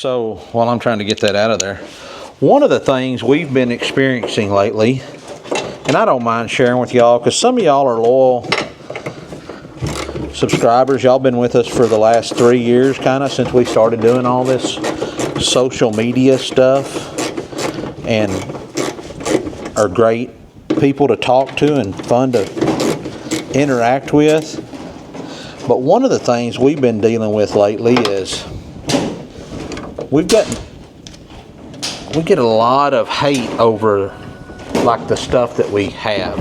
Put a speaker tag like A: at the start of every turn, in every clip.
A: So while I'm trying to get that out of there, one of the things we've been experiencing lately, and I don't mind sharing with y'all because some of y'all are loyal subscribers. Y'all been with us for the last 3 years kind of since we started doing all this social media stuff, and are great people to talk to and fun to interact with. But one of the things we've been dealing with lately is we get a lot of hate over like the stuff that we have.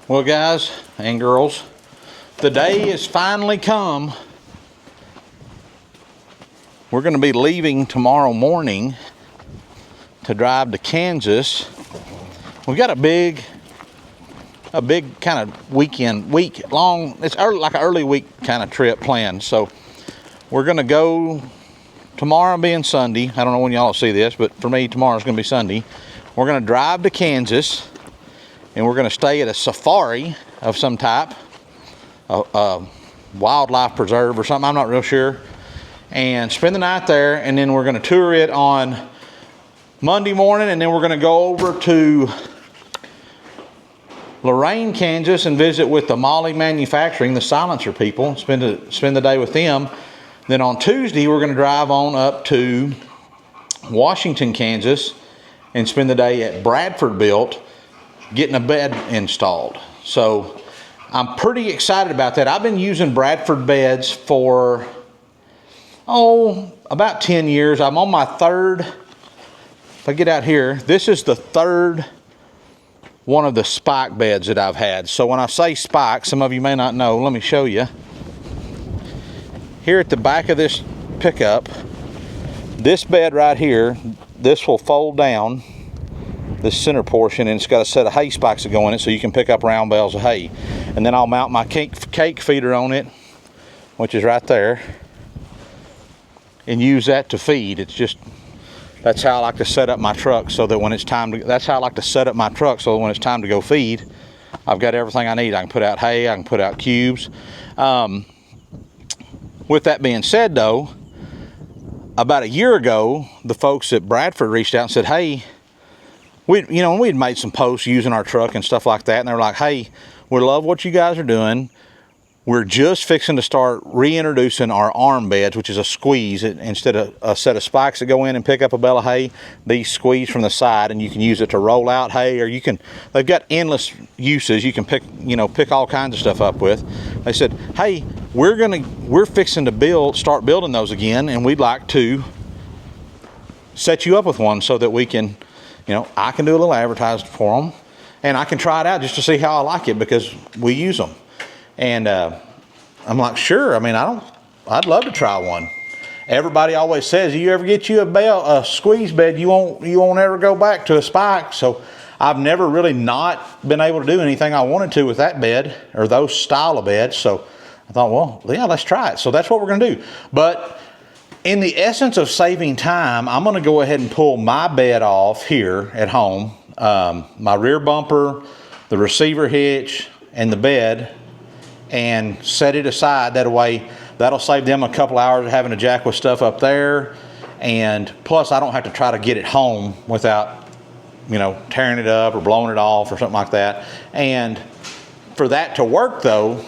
A: Well, guys and girls, the day has finally come. We're going to be leaving tomorrow morning to drive to Kansas. We've got a big kind of week long, it's like an early week kind of trip planned. So we're going to go tomorrow being Sunday. I don't know when y'all will see this, but for me, tomorrow's going to be Sunday. We're going to drive to Kansas, and we're going to stay at a safari of some type, a wildlife preserve or something, I'm not real sure, and spend the night there. And then we're going to tour it on Monday morning, and then we're going to go over to Lorain, Kansas, and visit with the Moly Manufacturing, the silencer people, spend the day with them. Then on Tuesday, we're going to drive on up to Washington, Kansas, and spend the day at Bradford Built getting a bed installed. So I'm pretty excited about that. I've been using Bradford beds for, about 10 years. I'm on my third, if I get out here, this is the third one of the spike beds that I've had. So when I say spike, some of you may not know, let me show you. Here at the back of this pickup, this bed right here, this will fold down, this center portion, and it's got a set of hay spikes that go in it so you can pick up round bales of hay. And then I'll mount my cake feeder on it, which is right there, and use that to feed. It's just, that's how I like to set up my truck so that when it's time to, that's how I like to set up my truck so that when it's time to go feed, I've got everything I need. I can put out hay, I can put out cubes. With that being said though, about a year ago, the folks at Bradford reached out and said, hey, we'd made some posts using our truck and stuff like that, and they were like, hey, we love what you guys are doing. We're just fixing to start reintroducing our arm beds, which is a squeeze. Instead of a set of spikes that go in and pick up a bale of hay, these squeeze from the side, and you can use it to roll out hay, or they've got endless uses. You can pick all kinds of stuff up with. They said, hey, we're fixing to start building those again, and we'd like to set you up with one so that we can, I can do a little advertising for them, and I can try it out just to see how I like it because we use them. And I'm like, sure. I mean, I'd love to try one. Everybody always says, you ever get you a squeeze bed, you won't ever go back to a spike. So I've never really not been able to do anything I wanted to with that bed or those style of beds. So I thought, well, yeah, let's try it. So that's what we're going to do. But in the essence of saving time, I'm going to go ahead and pull my bed off here at home. My rear bumper, the receiver hitch, and the bed, and set it aside. That way, that'll save them a couple hours of having to jack with stuff up there. And plus, I don't have to try to get it home without, tearing it up or blowing it off or something like that. And for that to work though,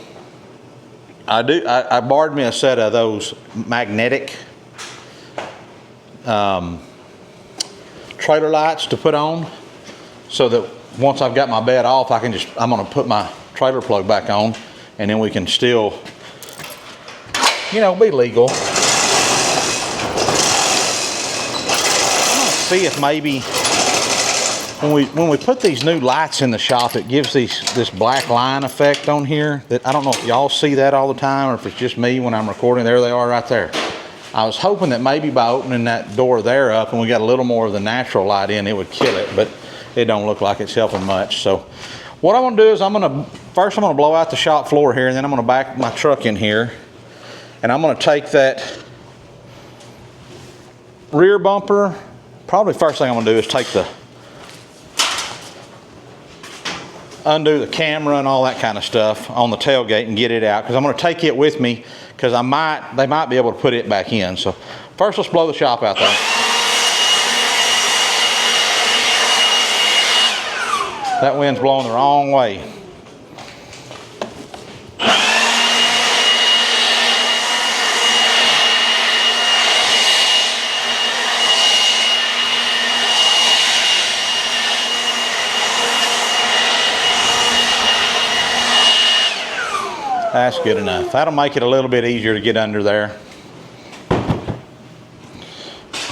A: I borrowed me a set of those magnetic trailer lights to put on, so that once I've got my bed off, I'm going to put my trailer plug back on, and then we can still, be legal. I'm going to see if maybe when we put these new lights in the shop, it gives this black line effect on here that I don't know if y'all see that all the time or if it's just me when I'm recording. There they are right there. I was hoping that maybe by opening that door there up and we got a little more of the natural light in, it would kill it, but it don't look like it's helping much. So what I'm going to do is first I'm going to blow out the shop floor here, and then I'm going to back my truck in here, and I'm going to take that rear bumper. Probably first thing I'm going to do is take the undo the camera and all that kind of stuff on the tailgate and get it out, because I'm going to take it with me, because they might be able to put it back in. So first, let's blow the shop out though. That wind's blowing the wrong way. That's good enough. That'll make it a little bit easier to get under there.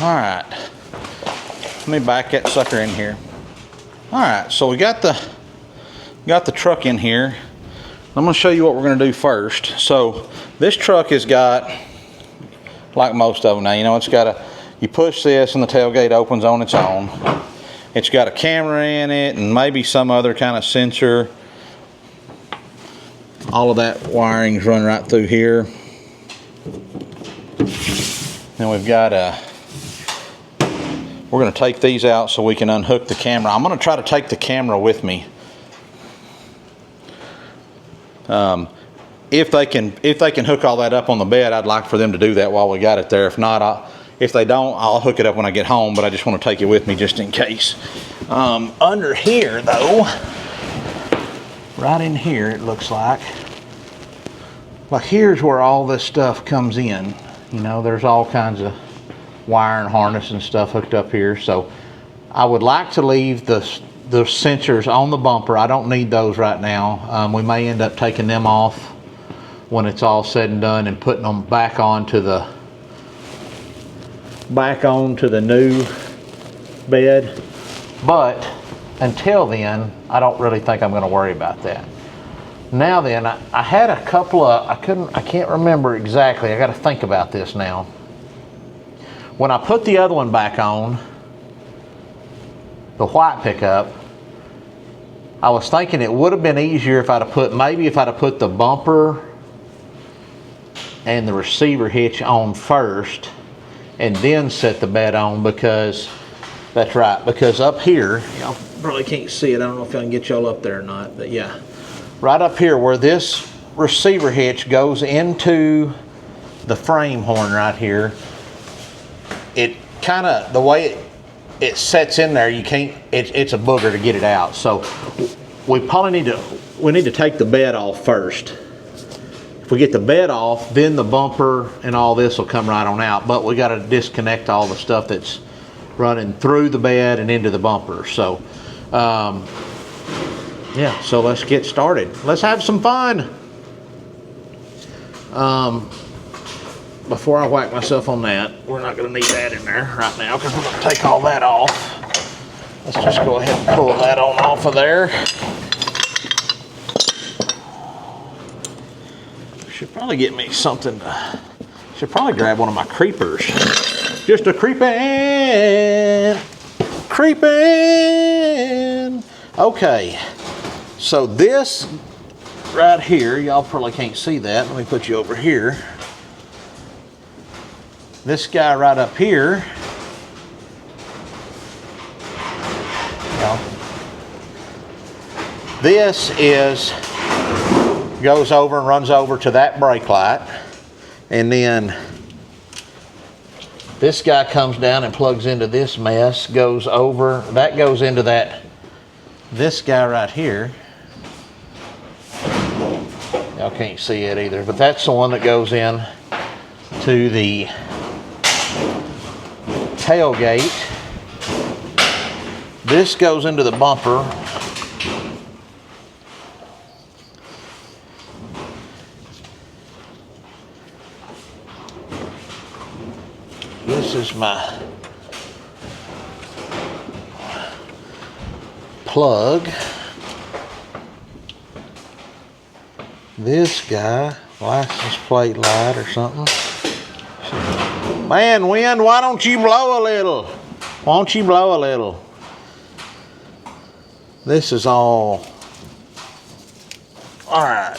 A: All right, let me back that sucker in here. All right, so we got the truck in here. I'm gonna show you what we're gonna do first. So this truck has got, like most of them now, you know, it's got you push this and the tailgate opens on its own. It's got a camera in it and maybe some other kind of sensor. All of that wiring's run right through here. Then we've got we're going to take these out so we can unhook the camera. I'm going to try to take the camera with me. If they can hook all that up on the bed, I'd like for them to do that while we got it there. If not, if they don't, I'll hook it up when I get home, but I just want to take it with me just in case. Under here though, right in here, it looks like here's where all this stuff comes in. You know, there's all kinds of wire and harness and stuff hooked up here. So I would like to leave the sensors on the bumper. I don't need those right now. We may end up taking them off when it's all said and done and putting them back onto the new bed. But until then, I don't really think I'm going to worry about that. Now then, I had a couple of, I can't remember exactly. I got to think about this now. When I put the other one back on, the white pickup, I was thinking it would have been easier if I'd have put the bumper and the receiver hitch on first and then set the bed on, because that's right, because up here, y'all probably can't see it. I don't know if I can get y'all up there or not, but yeah. Right up here where this receiver hitch goes into the frame horn right here, it kind of, the way it sets in there, you can't, it's a booger to get it out. So we probably need to take the bed off first. If we get the bed off, then the bumper and all this will come right on out, but we got to disconnect all the stuff that's running through the bed and into the bumper. So yeah, so let's get started. Let's have some fun. Before I whack myself on that, we're not going to need that in there right now because we're going to take all that off. Let's just go ahead and pull that on off of there. Should probably get me something. Should probably grab one of my creepers. Just a creeping. Okay. So this right here, y'all probably can't see that. Let me put you over here. This guy right up here, this goes over and runs over to that brake light, and then this guy comes down and plugs into this mess, goes over, that goes into this guy right here. Y'all can't see it either, but that's the one that goes in to the tailgate. This goes into the bumper. This is my plug. This guy, license plate light or something. Man, wind, why don't you blow a little? Why don't you blow a little? This is all right.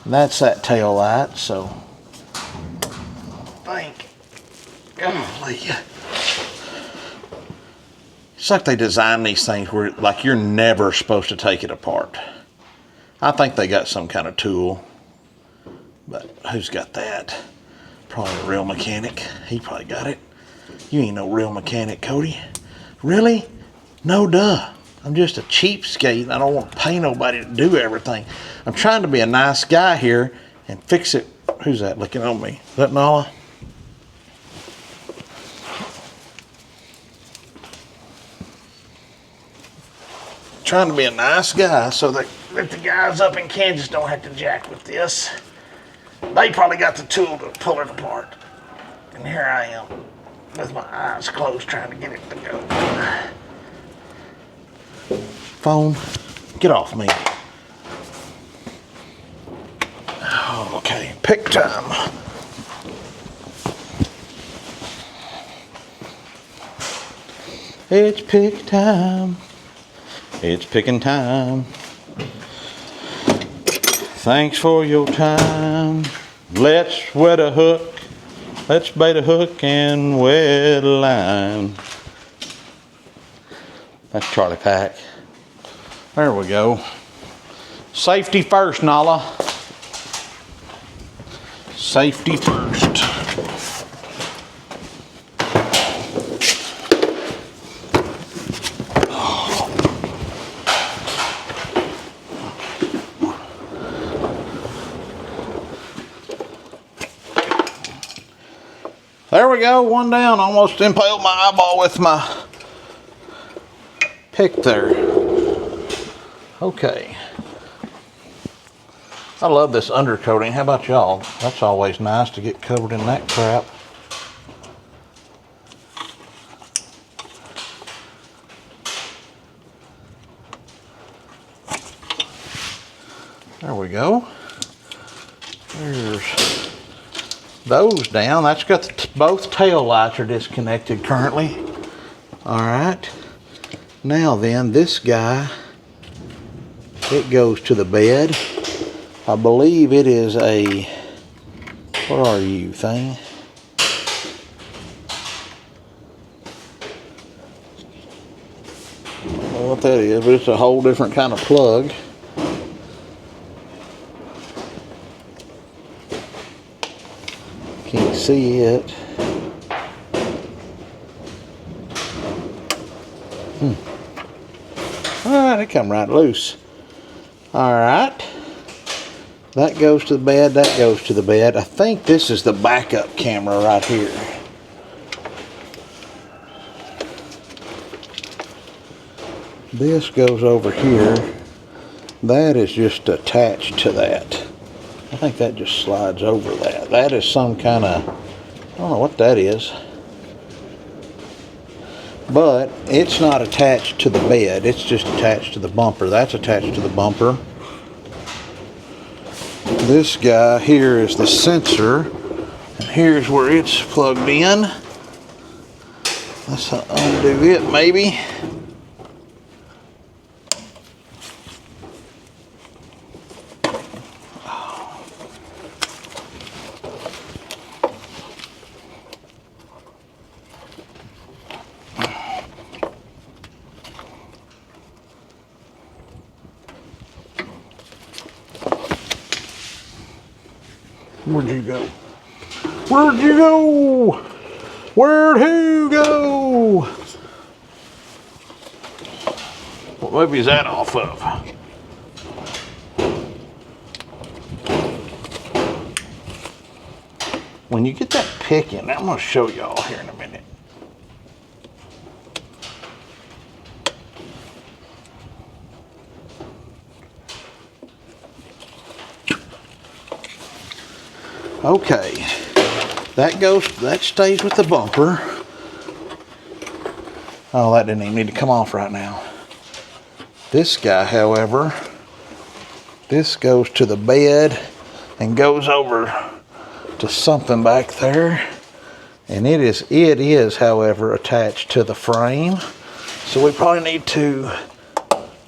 A: That's that tail light, so golly.
B: It's like they design these things where like you're never supposed to take it apart. I think they got some kind of tool, but who's got that? Probably a real mechanic. He probably got it. You ain't no real mechanic, Cody. Really? No duh. I'm just a cheapskate and I don't want to pay nobody to do everything. I'm trying to be a nice guy here and fix it. Who's that looking on me? Is that Nala? Trying to be a nice guy so that the guys up in Kansas don't have to jack with this. They probably got the tool to pull it apart. And here I am with my eyes closed trying to get it to go. Phone, get off me. Okay, pick time. It's pick time.
A: It's picking time. Thanks for your time. Let's wet a hook. Let's bait a hook and wet a line. That's Charlie Pack. There we go. Safety first, Nala. Safety first. There we go, one down. Almost impaled my eyeball with my pick there. Okay. I love this undercoating. How about y'all? That's always nice to get covered in that crap. There we go. There's those down. That's got both tail lights are disconnected currently. All right. Now then, this guy, it goes to the bed. I believe it is a, what are you, thing? I don't know what that is, but it's a whole different kind of plug. Can't see it. Alright, it come right loose. Alright. That goes to the bed, that goes to the bed. I think this is the backup camera right here. This goes over here. That is just attached to that. I think that just slides over that. That is some kind of, I don't know what that is. But it's not attached to the bed. It's just attached to the bumper. That's attached to the bumper. This guy here is the sensor. And here's where it's plugged in. Let's undo it maybe. Where'd you go? Where'd you go? Where'd who go? What movie is that off of? When you get that pick in, I'm going to show y'all here in a minute. Okay, that stays with the bumper. Oh, that didn't even need to come off right now. This guy, however, this goes to the bed and goes over to something back there. And it is, however, attached to the frame. So we probably need to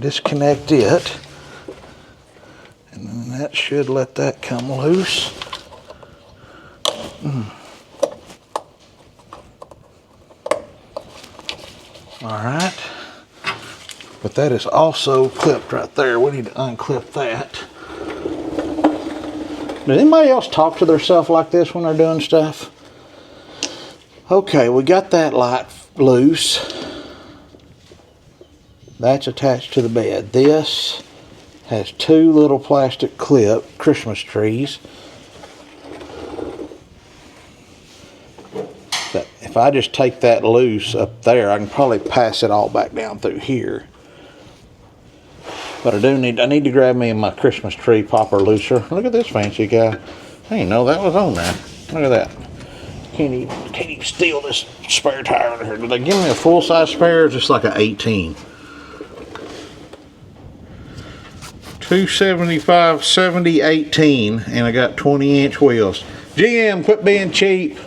A: disconnect it. And that should let that come loose.
B: All right. But that is also clipped right there. We need to unclip that. Does anybody else talk to themselves like this when they're doing stuff? Okay, we got that light loose. That's attached to the bed. This has two little plastic clip Christmas trees. But if I just take that loose up there, I can probably pass it all back down through here. But I need to grab me my Christmas tree popper looser. Look at this fancy guy. I didn't know that was on there. Look at that. Can't even steal this spare tire in here. Did they give me a full size spare or just like an 18? 275, 70, 18, and I got 20-inch wheels. GM, quit being cheap.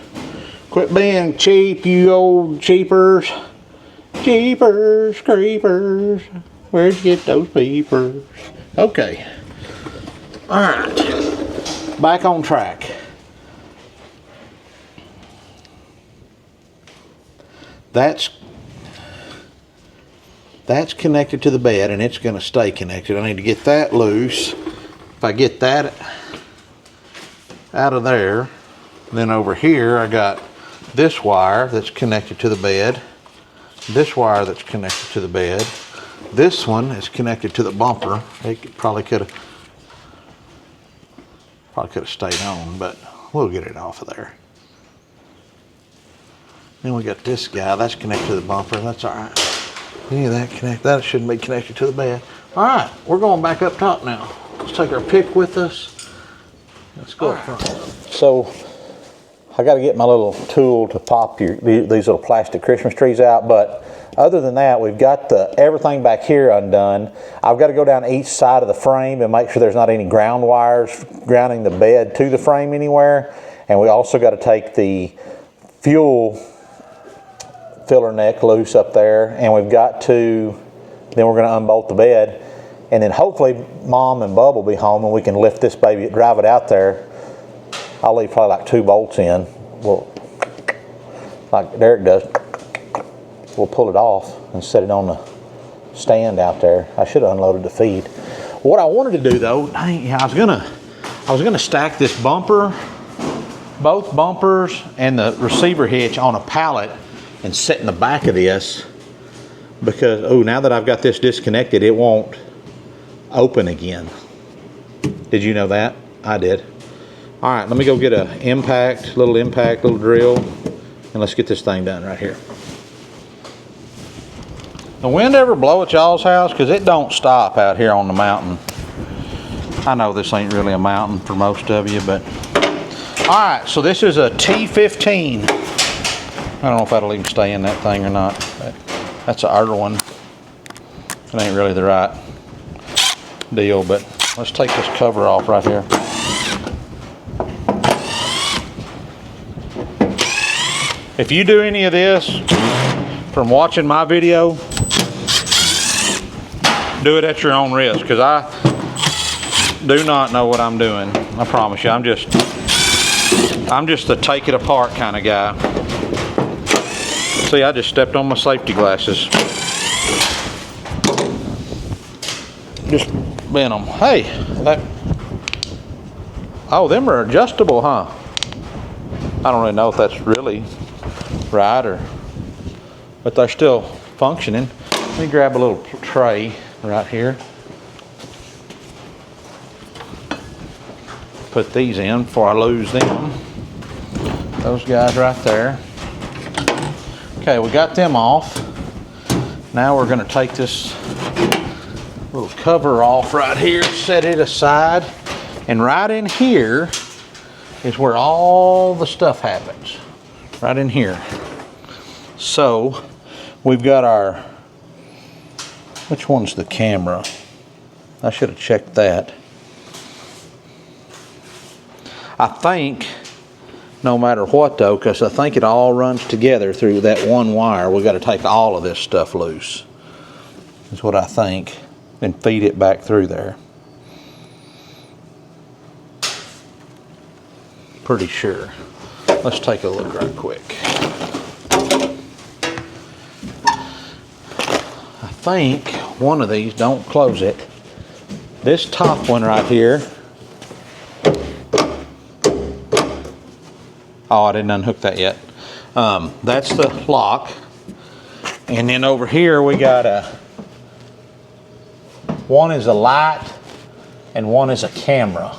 B: Quit being cheap, you old cheapers. Jeepers, creepers. Where'd you get those peepers? Okay. Alright. Back on track. That's connected to the bed and it's going to stay connected. I need to get that loose. If I get that out of there, then over here I got this wire that's connected to the bed, this wire that's connected to the bed, this one is connected to the bumper. It probably could have stayed on, but we'll get it off of there. Then we got this guy, that's connected to the bumper. That's all right. Any of that connect? That shouldn't be connected to the bed. All right, we're going back up top now. Let's take our pick with us. Let's go up front.
A: So I got to get my little tool to pop these little plastic Christmas trees out, but other than that, we've got everything back here undone. I've got to go down each side of the frame and make sure there's not any ground wires grounding the bed to the frame anywhere. And we also got to take the fuel filler neck loose up there, and then we're going to unbolt the bed, and then hopefully Mom and Bub will be home and we can lift this baby, drive it out there. I'll leave probably like 2 bolts in. Like Derek does. We'll pull it off and set it on the stand out there. I should have unloaded the feed. What I wanted to do though, I was gonna stack this bumper, both bumpers and the receiver hitch on a pallet and set in the back of this, because now that I've got this disconnected, it won't open again. Did you know that? I did. All right, let me go get a little drill, and let's get this thing done right here. The wind ever blow at y'all's house? Because it don't stop out here on the mountain. I know this ain't really a mountain for most of you, but all right, so this is a T15. I don't know if that'll even stay in that thing or not. That's an outer one. It ain't really the right deal, but let's take this cover off right here. If you do any of this from watching my video, do it at your own risk, because I do not know what I'm doing. I promise you, I'm just the take it apart kind of guy. See, I just stepped on my safety glasses. Just bent them. Hey, them are adjustable, huh? I don't really know if that's really right, but they're still functioning. Let me grab a little tray right here. Put these in before I lose them. Those guys right there. Okay, we got them off. Now we're going to take this little cover off right here, set it aside, and right in here is where all the stuff happens. Right in here. So we've got which one's the camera? I should have checked that. I think, no matter what though, because I think it all runs together through that one wire, we've got to take all of this stuff loose. Is what I think. And feed it back through there. Pretty sure. Let's take a look right quick. think one of these, don't close it. This top one right here. Oh, I didn't unhook that yet. That's the lock. And then over here we got one is a light and one is a camera.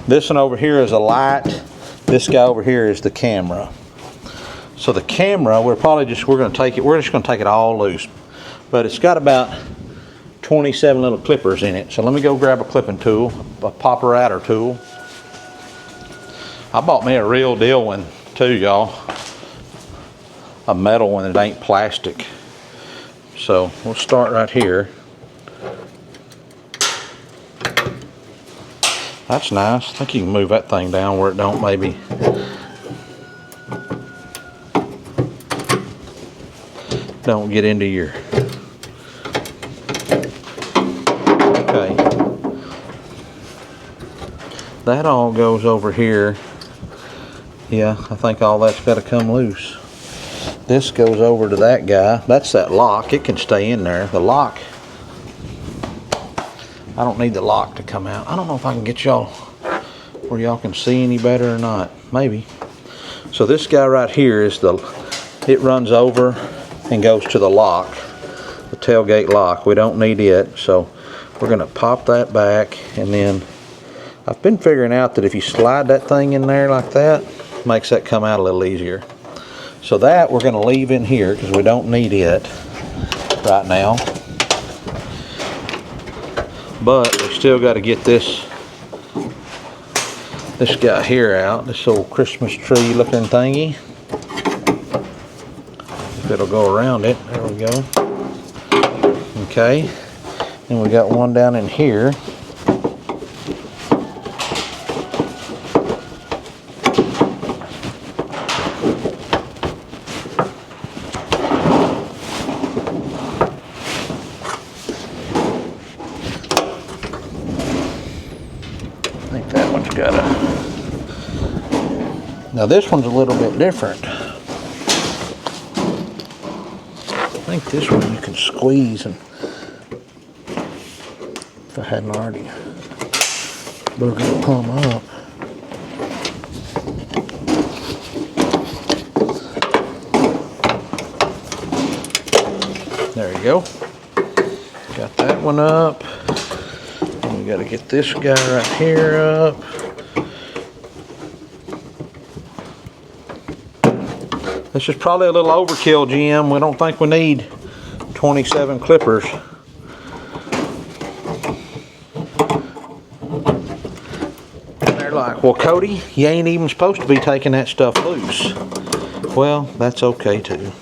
A: This one over here is a light. This guy over here is the camera. So the camera, we're just going to take it all loose. But it's got about 27 little clippers in it. So let me go grab a clipping tool, a popper outer tool. I bought me a real deal one too, y'all. A metal one that ain't plastic. So we'll start right here. That's nice. I think you can move that thing down where it don't maybe. Don't get into your. Okay. That all goes over here. Yeah, I think all that's got to come loose. This goes over to that guy. That's that lock. It can stay in there. The lock. I don't need the lock to come out. I don't know if I can get y'all where y'all can see any better or not. Maybe. So this guy right here is it runs over and goes to the lock, the tailgate lock. We don't need it, so we're gonna pop that back, and then I've been figuring out that if you slide that thing in there like that, makes that come out a little easier. So that we're gonna leave in here because we don't need it right now. But we still got to get this guy here out, this old Christmas tree looking thingy. If it'll go around it, there we go. Okay, and we got one down in here. Now this one's a little bit different. I think this one you can squeeze, and if I hadn't already boogered the plumb up. There you go. Got that one up. And we got to get this guy right here up. This is probably a little overkill, Jim. We don't think we need 27 clippers. And they're like, well, Cody, you ain't even supposed to be taking that stuff loose. Well, that's okay too.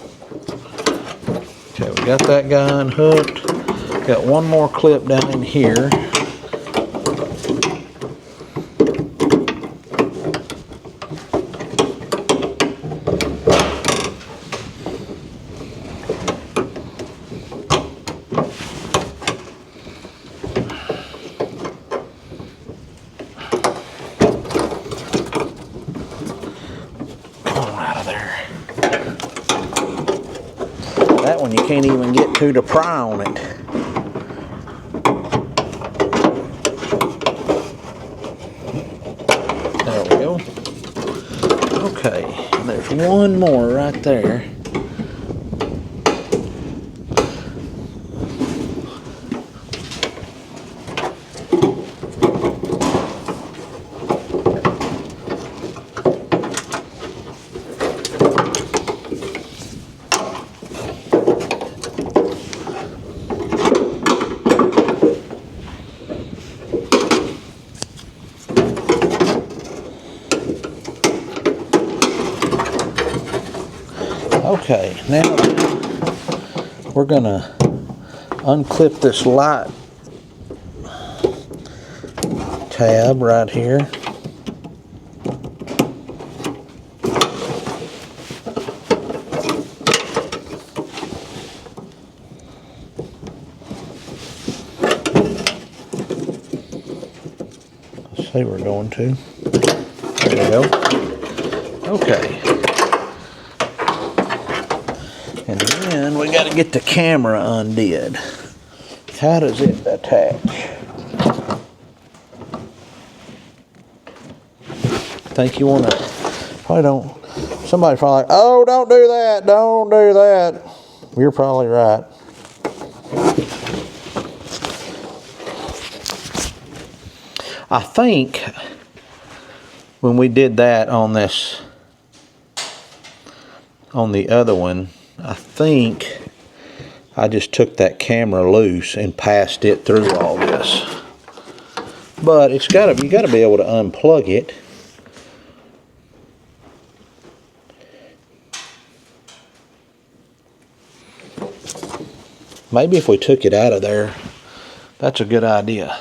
A: Okay, we got that guy unhooked. Got one more clip down in here. That one you can't even get to pry on it. There we go. Okay, there's one more right there. Okay, now we're gonna unclip this light tab right here. Let's see, we're going to. There we go. Okay. And then we got to get the camera undid. How does it attach? Think you want to? Probably don't. Somebody's probably like, oh, don't do that. Don't do that. You're probably right. I think when we did that on this, on the other one, I think I just took that camera loose and passed it through all this. But it's you gotta be able to unplug it. Maybe if we took it out of there, that's a good idea.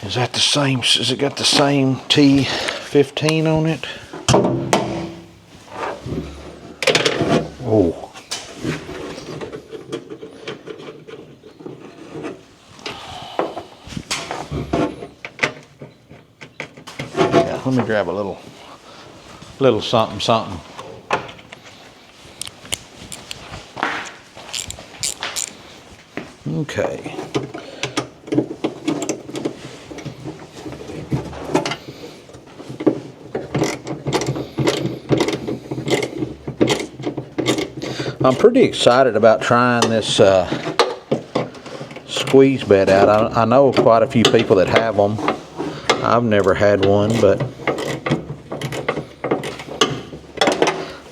A: Is that the same? Has it got the same T15 on it? Oh. Yeah, let me grab a little something. Okay. I'm pretty excited about trying this squeeze bed out. I know quite a few people that have them. I've never had one, but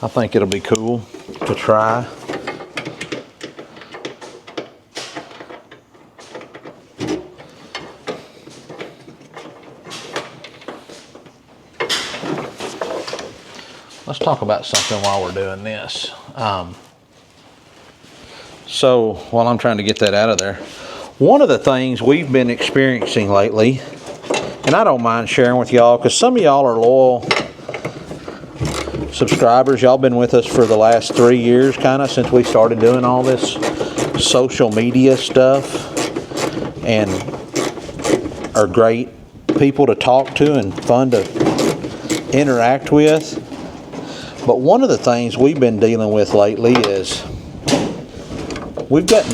A: I think it'll be cool to try. Let's talk about something while we're doing this. So while I'm trying to get that out of there, one of the things we've been experiencing lately, and I don't mind sharing with y'all because some of y'all are loyal subscribers. Y'all been with us for the last 3 years, kind of since we started doing all this social media stuff, and are great people to talk to and fun to interact with. But one of the things we've been dealing with lately is we get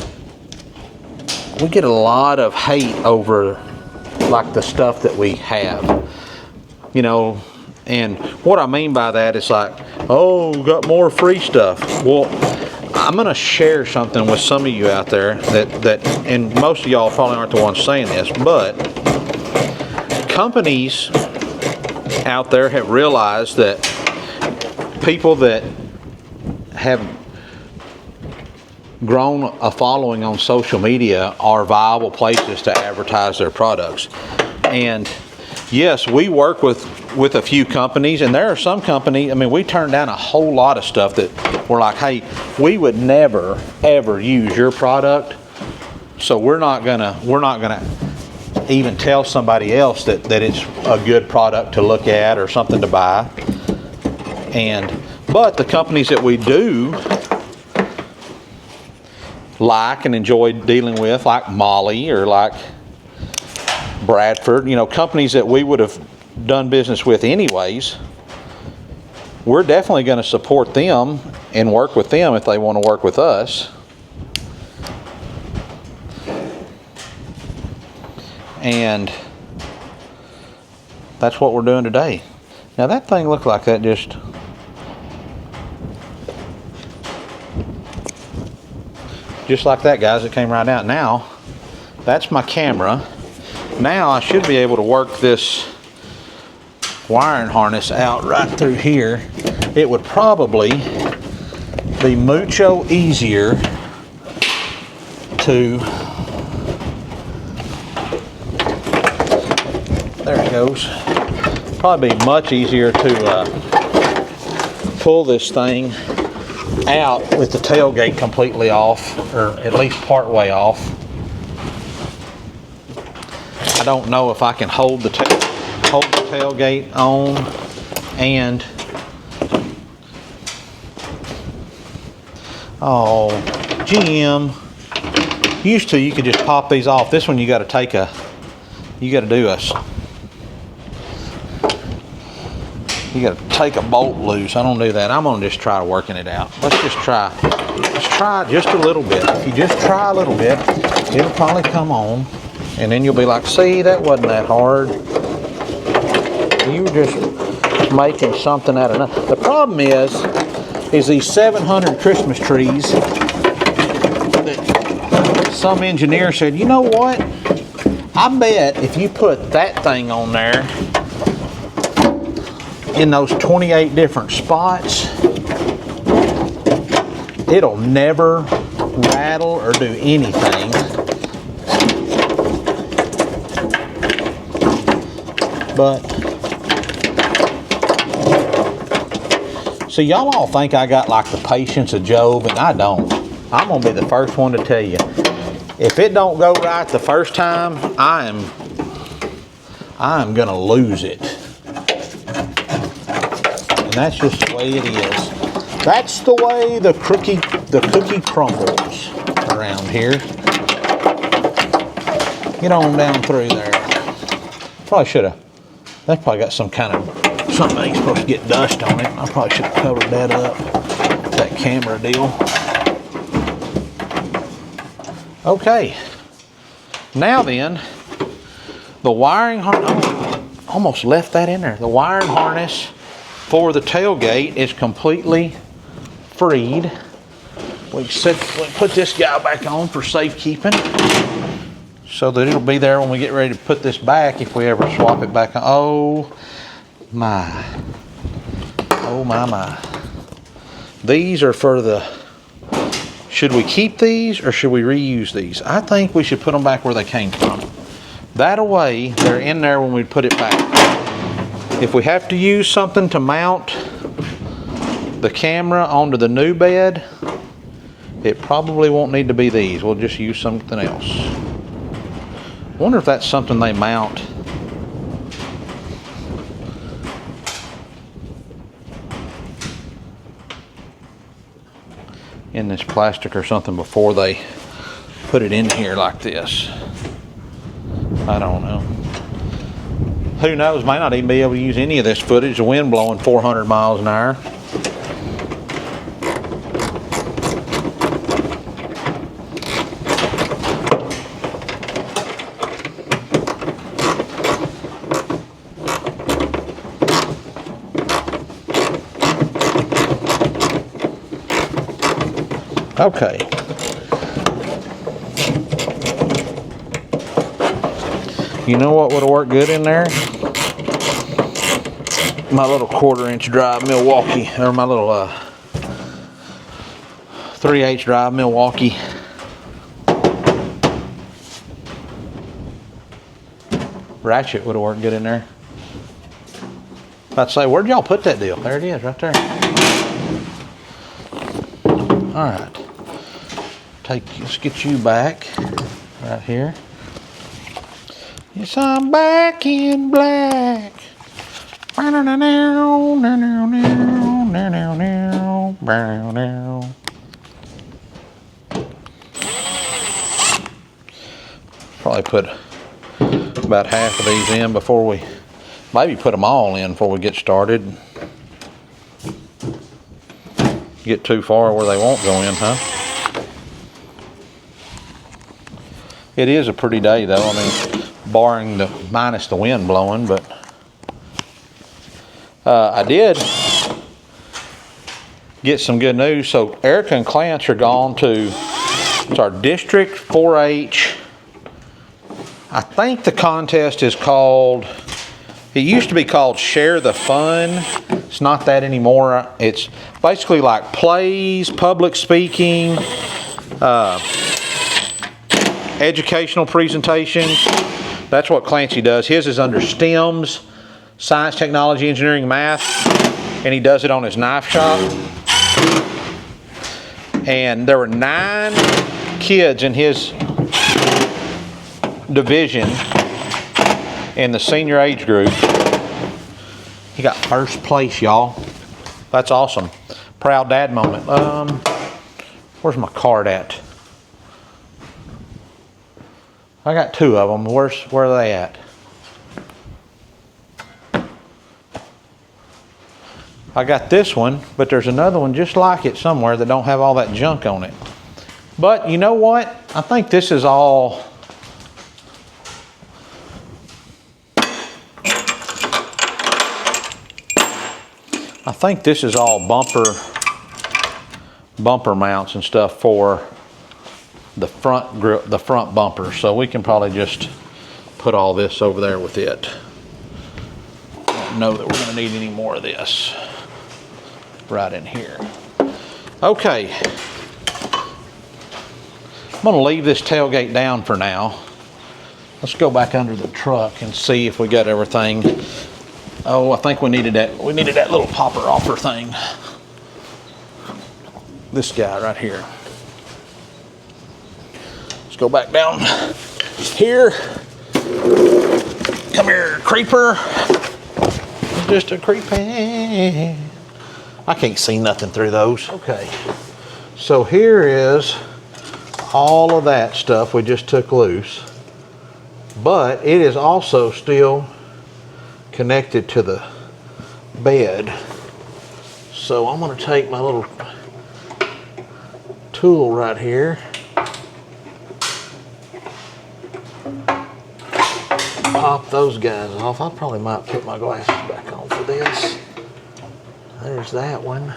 A: a lot of hate over like the stuff that we have, you know. And what I mean by that is like, oh, got more free stuff. Well, I'm gonna share something with some of you out there that and most of y'all probably aren't the ones saying this, but companies out there have realized that people that have grown a following on social media are viable places to advertise their products. And yes, we work with a few companies, and there are some companies, I mean, we turn down a whole lot of stuff that we're like, hey, we would never ever use your product, so we're not gonna even tell somebody else that it's a good product to look at or something to buy. But the companies that we do like and enjoy dealing with, like Moly or like Bradford, you know, companies that we would have done business with anyways, we're definitely going to support them and work with them if they want to work with us. And that's what we're doing today. Now that thing looked like that just like that, guys. It came right out. Now that's my camera. Now I should be able to work this wiring harness out right through here. It would probably be mucho easier to, there it goes, probably be much easier to pull this thing out with the tailgate completely off, or at least part way off. I don't know if I can hold the tailgate on and Jim, used to you could just pop these off. This one you got to do You gotta take a bolt loose. I don't do that. I'm gonna just try working it out. Let's try just a little bit. If you just try a little bit, it'll probably come on. And then you'll be like, see, that wasn't that hard. You were just making something out of nothing. The problem is these 700 Christmas trees that some engineer said, you know what? I bet if you put that thing on there in those 28 different spots, it'll never rattle or do anything. But see, y'all all think I got like the patience of Job, and I don't. I'm gonna be the first one to tell you, if it don't go right the first time, I am gonna lose it. And that's just the way it is. That's the way the cookie crumbles around here. Get on down through there. Probably should have. That's probably got some kind of something that ain't supposed to get dust on it. I probably should have covered that up. That camera deal. Okay. Now then, the wiring harness. Almost left that in there. The wiring harness for the tailgate is completely freed. We put this guy back on for safekeeping, so that it'll be there when we get ready to put this back if we ever swap it back on. Oh my. Oh my. These are for the, should we keep these or should we reuse these? I think we should put them back where they came from. That way, they're in there when we put it back. If we have to use something to mount the camera onto the new bed, it probably won't need to be these. We'll just use something else. I wonder if that's something they mount in this plastic or something before they put it in here like this. I don't know. Who knows, might not even be able to use any of this footage. The wind blowing 400 miles an hour. Okay. You know what would have worked good in there? My little 1/4-inch drive Milwaukee, or my little 3/8 drive Milwaukee. Ratchet would have worked good in there. I'd say, where'd y'all put that deal? There it is, right there. All right. Let's get you back right here. Yes, I'm back in black. Probably put about half of these in before we, maybe put them all in before we get started. Get too far where they won't go in, huh? It is a pretty day though. I mean, barring the minus the wind blowing, but I did get some good news. So Erica and Clance are gone to, it's our District 4-H. I think the contest is called, it used to be called Share the Fun. It's not that anymore. It's basically like plays, public speaking, educational presentations. That's what Clancy does. His is under STEMs, science, technology, engineering, math, and he does it on his knife shop. And there were 9 kids in his division in the senior age group. He got first place, y'all. That's awesome. Proud dad moment. Where's my card at? I got 2 of them. Where are they at? I got this one, but there's another one just like it somewhere that don't have all that junk on it. But you know what? I think this is all bumper mounts and stuff for the front grille, the front bumper. So we can probably just put all this over there with it. I don't know that we're going to need any more of this right in here. Okay. I'm going to leave this tailgate down for now. Let's go back under the truck and see if we got everything. Oh, I think we needed that little popper offer thing. This guy right here. Let's go back down here. Come here, creeper. Just a creeper. I can't see nothing through those. Okay. So here is all of that stuff we just took loose. But it is also still connected to the bed. So I'm going to take my little tool right here, pop those guys off. I probably might put my glasses back on for this. There's that one.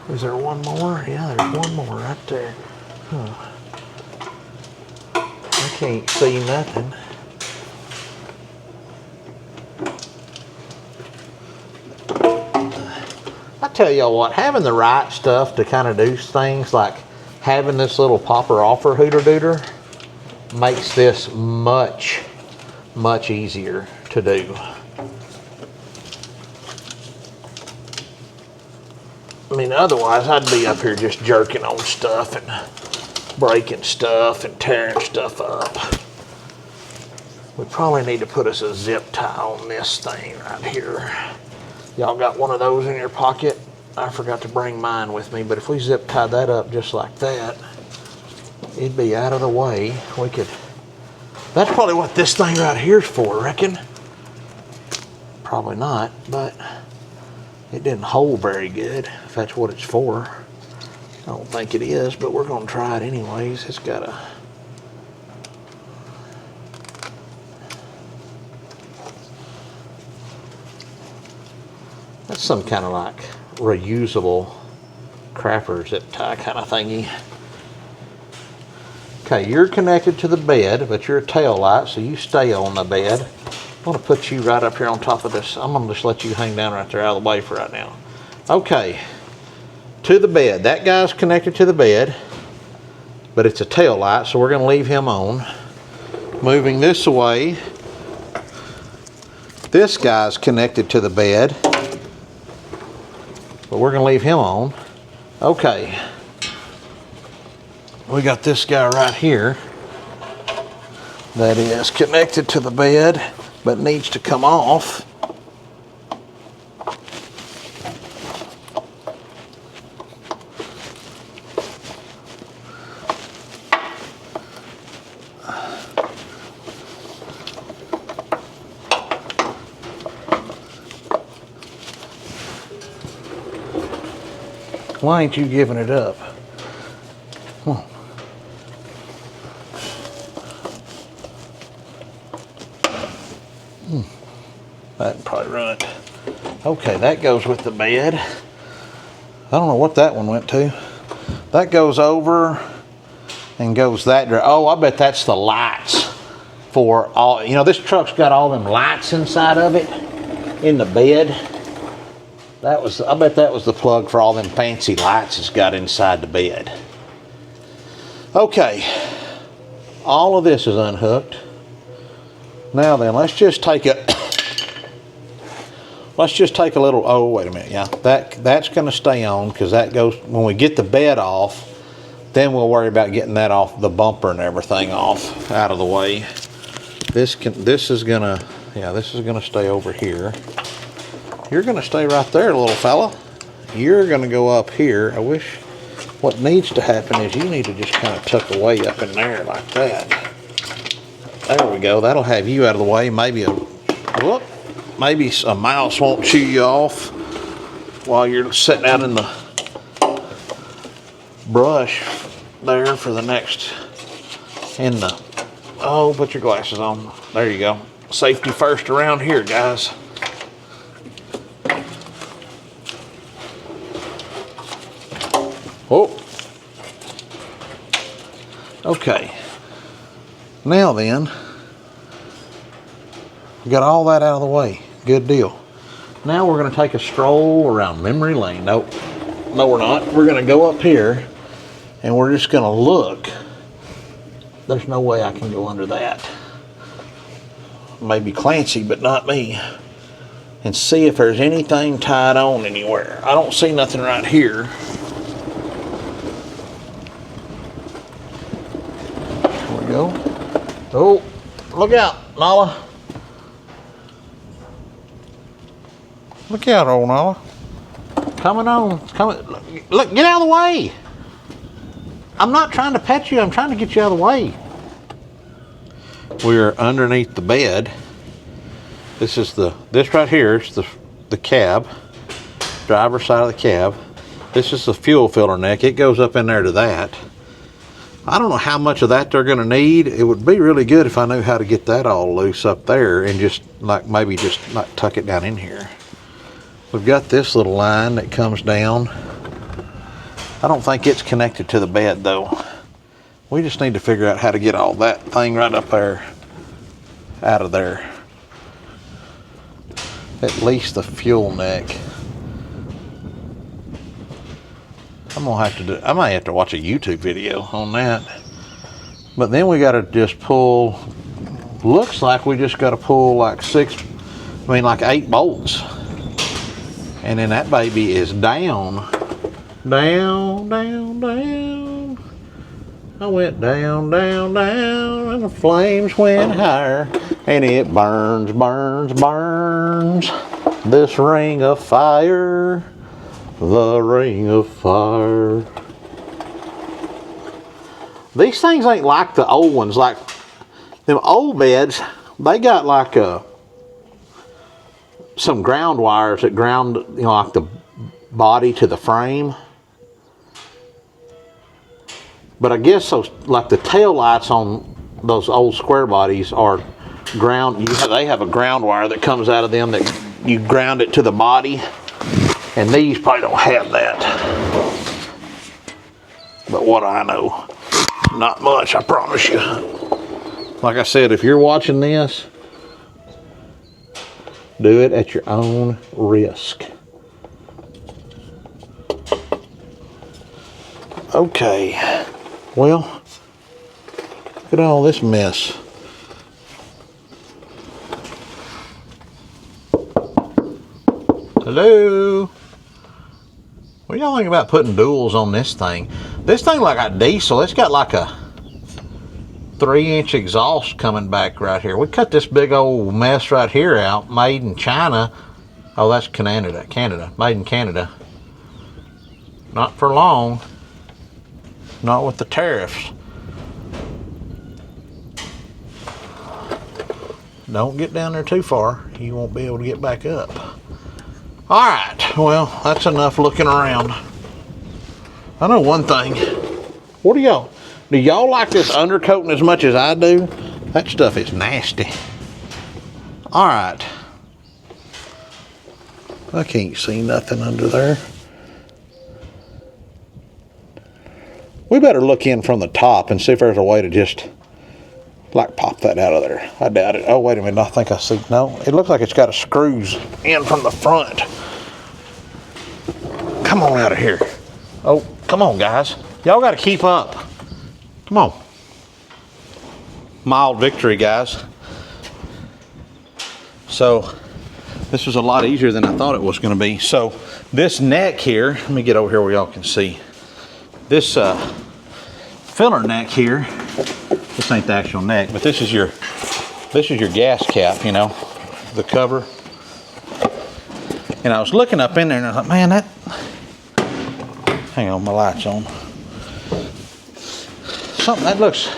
A: Is there one more? Yeah, there's one more right there. Huh. I can't see nothing. I tell y'all what, having the right stuff to kind of do things, like having this little popper offer hooter dooter, makes this much easier to do. I mean, otherwise I'd be up here just jerking on stuff and breaking stuff and tearing stuff up. We probably need to put us a zip tie on this thing right here. Y'all got one of those in your pocket? I forgot to bring mine with me, but if we zip tie that up just like that, it'd be out of the way. We could, that's probably what this thing right here's for, I reckon. Probably not, but it didn't hold very good, if that's what it's for. I don't think it is, but we're gonna try it anyways. It's got a, that's some kind of like reusable crapper zip tie kind of thingy. Okay, you're connected to the bed, but you're a tail light, so you stay on the bed. I'm gonna put you right up here on top of this. I'm gonna just let you hang down right there out of the way for right now. Okay, to the bed. That guy's connected to the bed, but it's a tail light, so we're gonna leave him on. Moving this away, this guy's connected to the bed, but we're gonna leave him on. Okay. We got this guy right here that is connected to the bed, but needs to come off. Why ain't you giving it up? Come on. That'd probably run it. Okay, that goes with the bed. I don't know what that one went to. That goes over and goes that direction. Oh, I bet that's the lights for all, you know, this truck's got all them lights inside of it in the bed. That was, I bet that was the plug for all them fancy lights it's got inside the bed. Okay, all of this is unhooked. Now then, let's just take a little, oh, wait a minute, yeah, that's gonna stay on, because that goes, when we get the bed off, then we'll worry about getting that off, the bumper and everything off, out of the way. This is gonna stay over here. You're gonna stay right there, little fella. You're gonna go up here. I wish, what needs to happen is you need to just kind of tuck away up in there like that. There we go, that'll have you out of the way. Maybe a, whoop,
B: maybe a mouse won't chew you off while you're sitting out in the brush there for the next, oh, put your glasses on. There you go. Safety first around here, guys. Oh. Okay. Now then, we got all that out of the way. Good deal. Now we're going to take a stroll around memory lane. Nope. No, we're not. We're going to go up here and we're just going to look. There's no way I can go under that. Maybe Clancy, but not me. And see if there's anything tied on anywhere. I don't see nothing right here. There we go. Oh, look out, Nala. Look out, old Nala. Coming on. It's coming. Look, get out of the way. I'm not trying to pet you. I'm trying to get you out of the way. We're underneath the bed. This right here is the cab, driver's side of the cab. This is the fuel filter neck. It goes up in there to that. I don't know how much of that they're going to need. It would be really good if I knew how to get that all loose up there and just like maybe just like tuck it down in here. We've got this little line that comes down. I don't think it's connected to the bed though. We just need to figure out how to get all that thing right up there out of there. At least the fuel neck. I might have to watch a YouTube video on that. But then we got to just pull, looks like we just got to pull like 8 bolts. And then that baby is down. Down, down, down. I went down, down, down, and the flames went higher. And it burns, burns, burns. This ring of fire. The ring of fire. These things ain't like the old ones. Like them old beds, they got like some ground wires that ground, like the body to the frame. But I guess those, like the tail lights on those old square bodies are ground. They have a ground wire that comes out of them that you ground it to the body. And these probably don't have that. But what I know, not much, I promise you. Like I said, if you're watching this, do it at your own risk. Okay, well, look at all this mess. Hello? What do y'all think about putting duals on this thing? This thing like a diesel, it's got like a 3-inch exhaust coming back right here. We cut this big old mess right here out, made in China. Oh, that's Canada, made in Canada. Not for long. Not with the tariffs. Don't get down there too far. You won't be able to get back up. All right, well, that's enough looking around. I know one thing. What do y'all like this undercoating as much as I do? That stuff is nasty. All right. I can't see nothing under there. We better look in from the top and see if there's a way to just like pop that out of there. I doubt it. Oh, wait a minute. I think I see. No, it looks like it's got a screws in from the front. Come on out of here. Oh, come on, guys. Y'all got to keep up. Come on. Mild victory, guys. So, this was a lot easier than I thought it was going to be. So, this neck here, let me get over here where y'all can see. This filler neck here, this ain't the actual neck, but this is your gas cap, you know, the cover. And I was looking up in there and I was like, man, hang on, my light's on. Something that looks,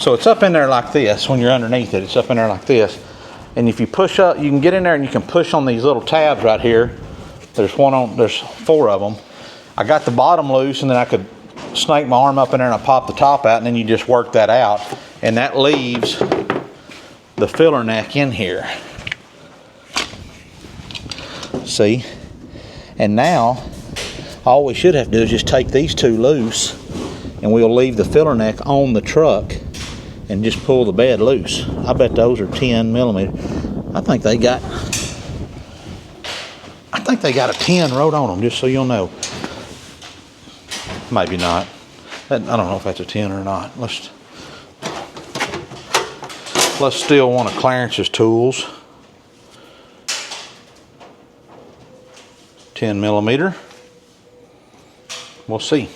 B: so it's up in there like this. When you're underneath it, it's up in there like this.
A: And if you push up, you can get in there and you can push on these little tabs right here. There's 4 of them. I got the bottom loose, and then I could snake my arm up in there and I pop the top out, and then you just work that out. And that leaves the filler neck in here. See? And now, all we should have to do is just take these 2 loose, and we'll leave the filler neck on the truck and just pull the bed loose. I bet those are 10 millimeter. I think they got a 10 wrote on them, just so you'll know. Maybe not. I don't know if that's a 10 or not. Let's steal one of Clarence's tools. 10 millimeter. We'll see.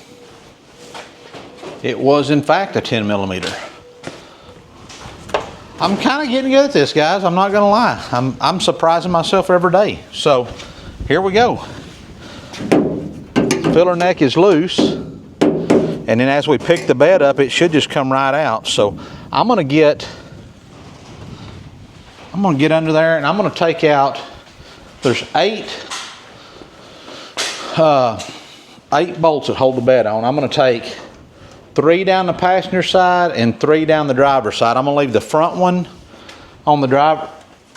A: It was in fact a 10 millimeter. I'm kind of getting good at this, guys. I'm not gonna lie. I'm surprising myself every day. So here we go. Filler neck is loose, and then as we pick the bed up, it should just come right out. So I'm gonna get under there, and I'm gonna take out. There's 8 bolts that hold the bed on. I'm gonna take 3 down the passenger side and 3 down the driver's side. I'm gonna leave the front one on the driver.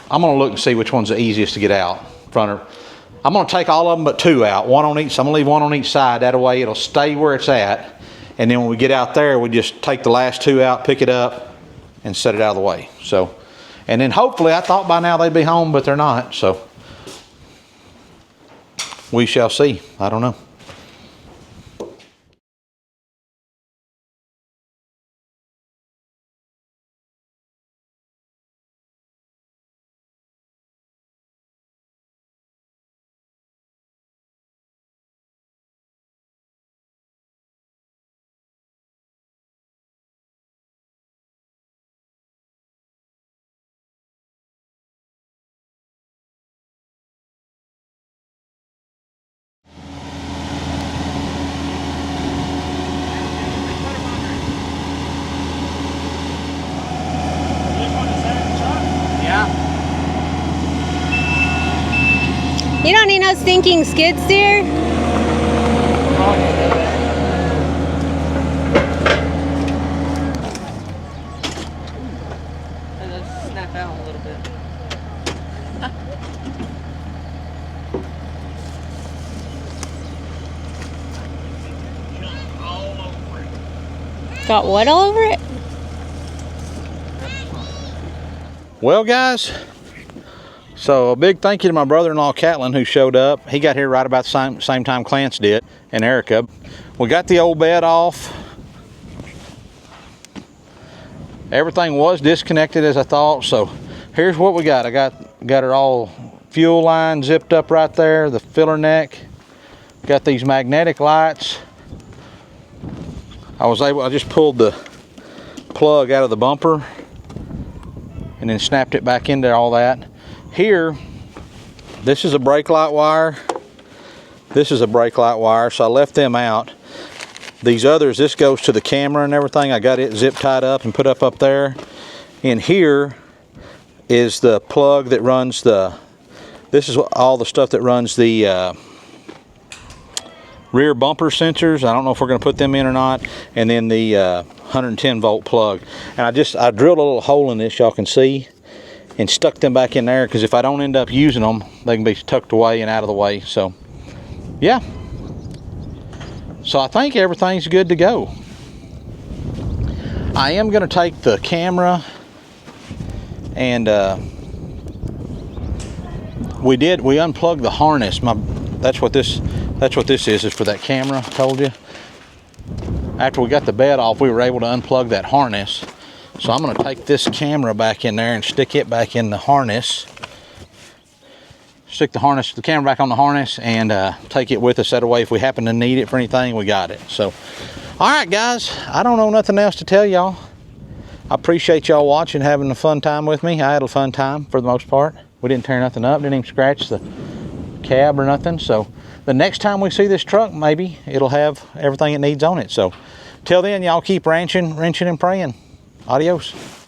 A: I'm gonna look and see which one's the easiest to get out. I'm gonna take all of them but 2 out, 1 on each. So I'm gonna leave 1 on each side. That way it'll stay where it's at. And then when we get out there, we just take the last 2 out, pick it up, and set it out of the way. So, and then hopefully, I thought by now they'd be home, but they're not. So we shall see. I don't know.
C: You don't need no stinking skid steer.
D: Let's snap out a little bit.
C: Got what all over it?
A: Well, guys, so a big thank you to my brother-in-law Catlin, who showed up. He got here right about the same time Clance did, and Erica. We got the old bed off. Everything was disconnected as I thought. So here's what we got. I got her all fuel line zipped up right there, the filler neck. Got these magnetic lights. I just pulled the plug out of the bumper and then snapped it back into all that. Here, this is a brake light wire. This is a brake light wire, so I left them out. These others, this goes to the camera and everything. I got it zip tied up and put up there. And here is the plug that runs this is all the stuff that runs the rear bumper sensors. I don't know if we're going to put them in or not. And then the 110 volt plug. And I drilled a little hole in this, y'all can see, and stuck them back in there, because if I don't end up using them, they can be tucked away and out of the way. So yeah, so I think everything's good to go. I am going to take the camera and we unplugged the harness. That's what this is for that camera. I told you. After we got the bed off, we were able to unplug that harness. So I'm going to take this camera back in there and stick it back in the harness. Stick the camera back on the harness, and take it with us. That way, if we happen to need it for anything, we got it. So, all right, guys. I don't know nothing else to tell y'all. I appreciate y'all watching, having a fun time with me. I had a fun time for the most part. We didn't tear nothing up. Didn't even scratch the cab or nothing. So, the next time we see this truck, maybe it'll have everything it needs on it. So, till then, y'all keep wrenching and praying. Adios.